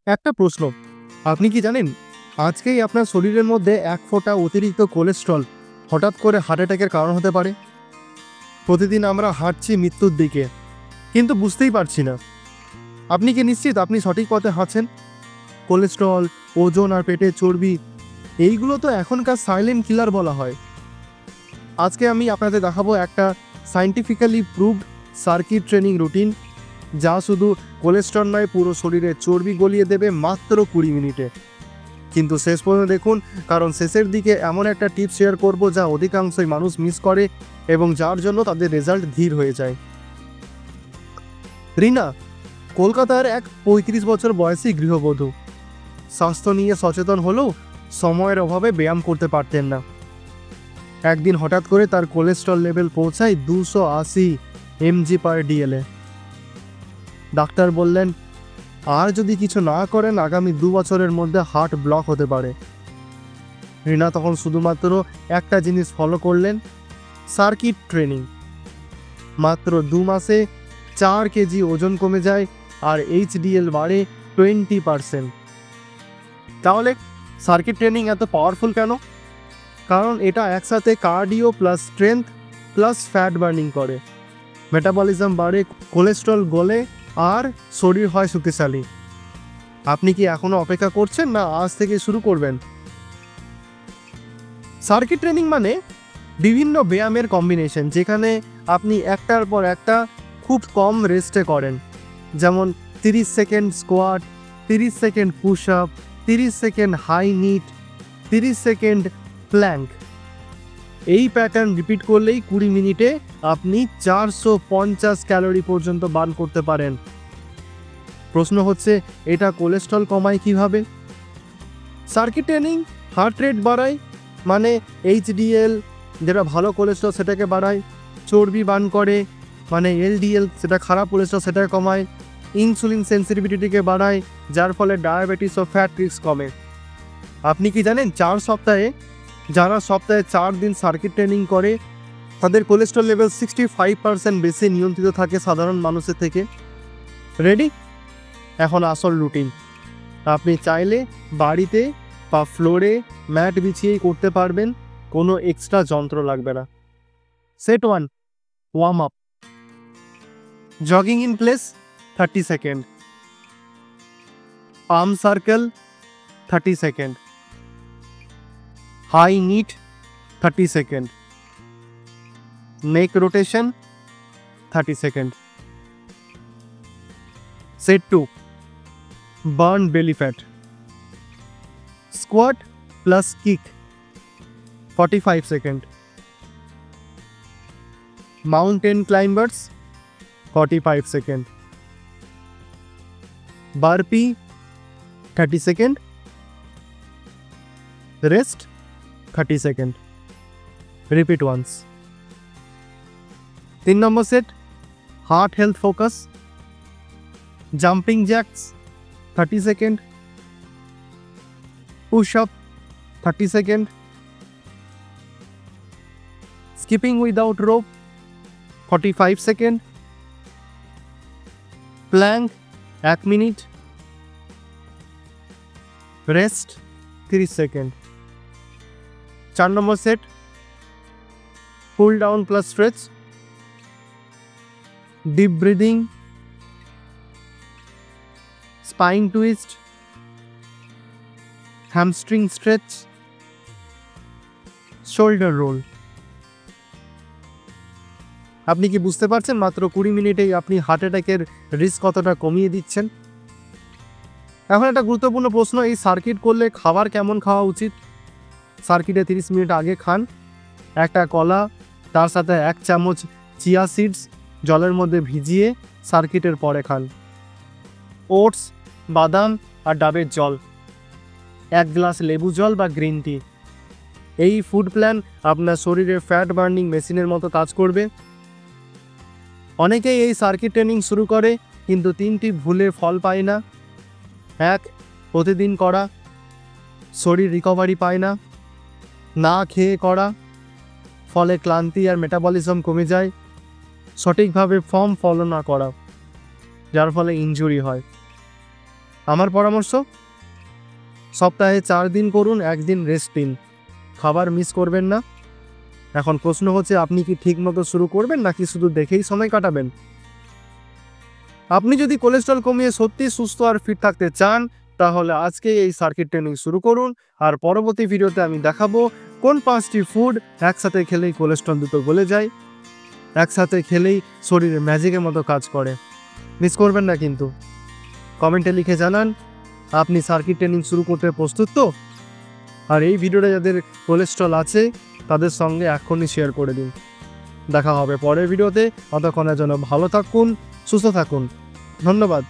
একটা প্রশ্ন, আপনি কি জানেন আজকেই আপনার শরীরের মধ্যে এক ফোঁটা অতিরিক্ত কোলেস্ট্রল হঠাৎ করে হার্ট অ্যাটাকের কারণ হতে পারে? প্রতিদিন আমরা হাঁটছি মৃত্যুর দিকে, কিন্তু বুঝতেই পারছি না। আপনি কি নিশ্চিত আপনি সঠিক পথে হাঁটছেন? কোলেস্ট্রল, ওজন আর পেটের চর্বি, এইগুলো তো এখনকার সাইলেন্ট কিলার বলা হয়। আজকে আমি আপনাদের দেখাবো একটা scientifically proved circuit training routine, যা শুধু কোলেস্ট্রল নয়, পুরো শরীরে চর্বি গলিয়ে দেবে মাত্র 20 মিনিটে। কিন্তু শেষ পর্যন্ত দেখুন, কারণ শেষের দিকে এমন একটা টিপস শেয়ার করব যা অধিকাংশই মানুষ মিস করে এবং যার জন্য তাদের রেজাল্ট ধীর হয়ে যায়। রিনা কলকাতার এক 35 বছর বয়সী গৃহবধূ, স্বাস্থ্য নিয়ে সচেতন হলেও সময়ের অভাবে ব্যায়াম করতে পারতেন না। একদিন হঠাৎ করে তার কোলেস্ট্রল লেভেল পৌঁছায় 280 mg/dl। ডাক্তার বললেন, আর যদি কিছু না করেন আগামী 2 বছরের মধ্যে হার্ট ব্লক হতে পারে। রিনা তখন শুধুমাত্র একটা জিনিস ফলো করলেন, সার্কিট ট্রেনিং। মাত্র 2 মাসে 4 কেজি ওজন কমে যায় আর HDL বাড়ে 20%। তাহলে সার্কিট ট্রেনিং এত পাওয়ারফুল কেন? কারণ এটা একসাথে cardio plus strength plus fat burning করে। মেটাবলিজম বাড়ে, কোলেস্ট্রল গলে আর শরীর হয় শক্তিশালী। আপনি কি এখনো অপেক্ষা করছেন, না আজ থেকে শুরু করবেন? সার্কিট ট্রেনিং মানে বিভিন্ন ব্যায়ামের কম্বিনেশন, যেখানে আপনি একটার পর একটা খুব কম রেস্টে করেন। যেমন 30 second squat, 30 second push up, 30 second high knee, 30 second plank. এই প্যাটার্ন রিপিট করলেই 20 মিনিটে আপনি 450 ক্যালোরি পর্যন্ত বার্ন করতে পারেন। প্রশ্ন হচ্ছে, এটা কোলেস্ট্রল কমায় কিভাবে? সার্কিট ট্রেনিং হার্ট রেট বাড়ায়, মানে HDL যেটা ভালো কোলেস্ট্রল সেটাকে বাড়ায়। চর্বি বার্ন করে, মানে LDL সেটা খারাপ কোলেস্ট্রল সেটাকে কমায়। ইনসুলিন সেন্সিটিভিটিকে বাড়ায়, যার ফলে ডায়াবেটিস ও ফ্যাট রিস্ক কমে। আপনি কি জানেন যারা সপ্তাহে 4 দিন সার্কিট ট্রেনিং করে তাদের কোলেস্ট্রল লেভেল 65% বেশি নিয়ন্ত্রিত থাকে সাধারণ মানুষের থেকে। রেডি? এখন আসল রুটিন। আপনি চাইলে বাড়িতে বা ফ্লোরে ম্যাট বিছিয়েই করতে পারবেন, কোনো এক্সট্রা যন্ত্র লাগবে না। Set 1, warm up. Jogging in place 30 second, arm circle 30 second, high knee 30 second, neck rotation 30 second. Set 2, burn belly fat. Squat plus kick 45 second, mountain climbers 45 second, burpee 30 second, rest 30 second. Repeat once. 3 number set, heart health focus. Jumping jacks 30 second, push up 30 second, skipping without rope 45 second, plank 1 minute, rest 30 second. 4 number set, pull down plus stretch. Deep breathing, spine twist, hamstring stretch, shoulder roll. আপনি কি বুঝতে পারছেন মাত্র 20 মিনিটেই আপনি heart অ্যাটাকের risk কতটা কমিয়ে দিচ্ছেন? এখন একটা গুরুত্বপূর্ণ প্রশ্ন, এই সার্কিট করলে খাবার কেমন খাওয়া উচিত? সার্কিটে 30 মিনিট আগে খান একটা কলা, তার সাথে 1 চামচ চিয়া সিডস জলের মধ্যে ভিজিয়ে সার্কিটের পরে খান। ওটস, বাদাম আর ডাবের জল, 1 গ্লাস লেবু জল বা গ্রিন টি। এই ফুড প্ল্যান আপনার শরীরে ফ্যাট বার্নিং মেশিনের মতো কাজ করবে। অনেকেই এই সার্কিট ট্রেনিং শুরু করে কিন্তু 3টি ভুলে ফল পায় না। 1, প্রতিদিন করা, শরীর রিকভারি পায় না। না খেয়ে করা, ফলে ক্লান্তি আর মেটাবলিজম কমে যায়। সঠিকভাবে ফর্ম ফলো না করা, যার ফলে ইনজুরি হয়। আমার পরামর্শ, সপ্তাহে 4 দিন করুন, 1 দিন রেস্ট দিন, খাবার মিস করবেন না। এখন প্রশ্ন হচ্ছে আপনি কি ঠিকমতো শুরু করবেন নাকি শুধু দেখেই সময় কাটাবেন? আপনি যদি কোলেস্ট্রল কমিয়ে সত্যি সুস্থ আর ফিট থাকতে চান তাহলে আজকে এই সার্কিট ট্রেনিং শুরু করুন। আর পরবর্তী ভিডিওতে আমি দেখাবো কোন 5টি ফুড একসাথে খেলেই কোলেস্ট্রল দ্রুত গলে যায়, একসাথে খেলেই শরীরে ম্যাজিকের মতো কাজ করে। মিস করবেন না কিন্তু। কমেন্টে লিখে জানান আপনি সার্কিট ট্রেনিং শুরু করতে প্রস্তুত তো? আর এই ভিডিওটা যাদের কোলেস্ট্রল আছে তাদের সঙ্গে এখনই শেয়ার করে দিন। দেখা হবে পরের ভিডিওতে। ততক্ষণের জন্য ভালো থাকুন, সুস্থ থাকুন। ধন্যবাদ।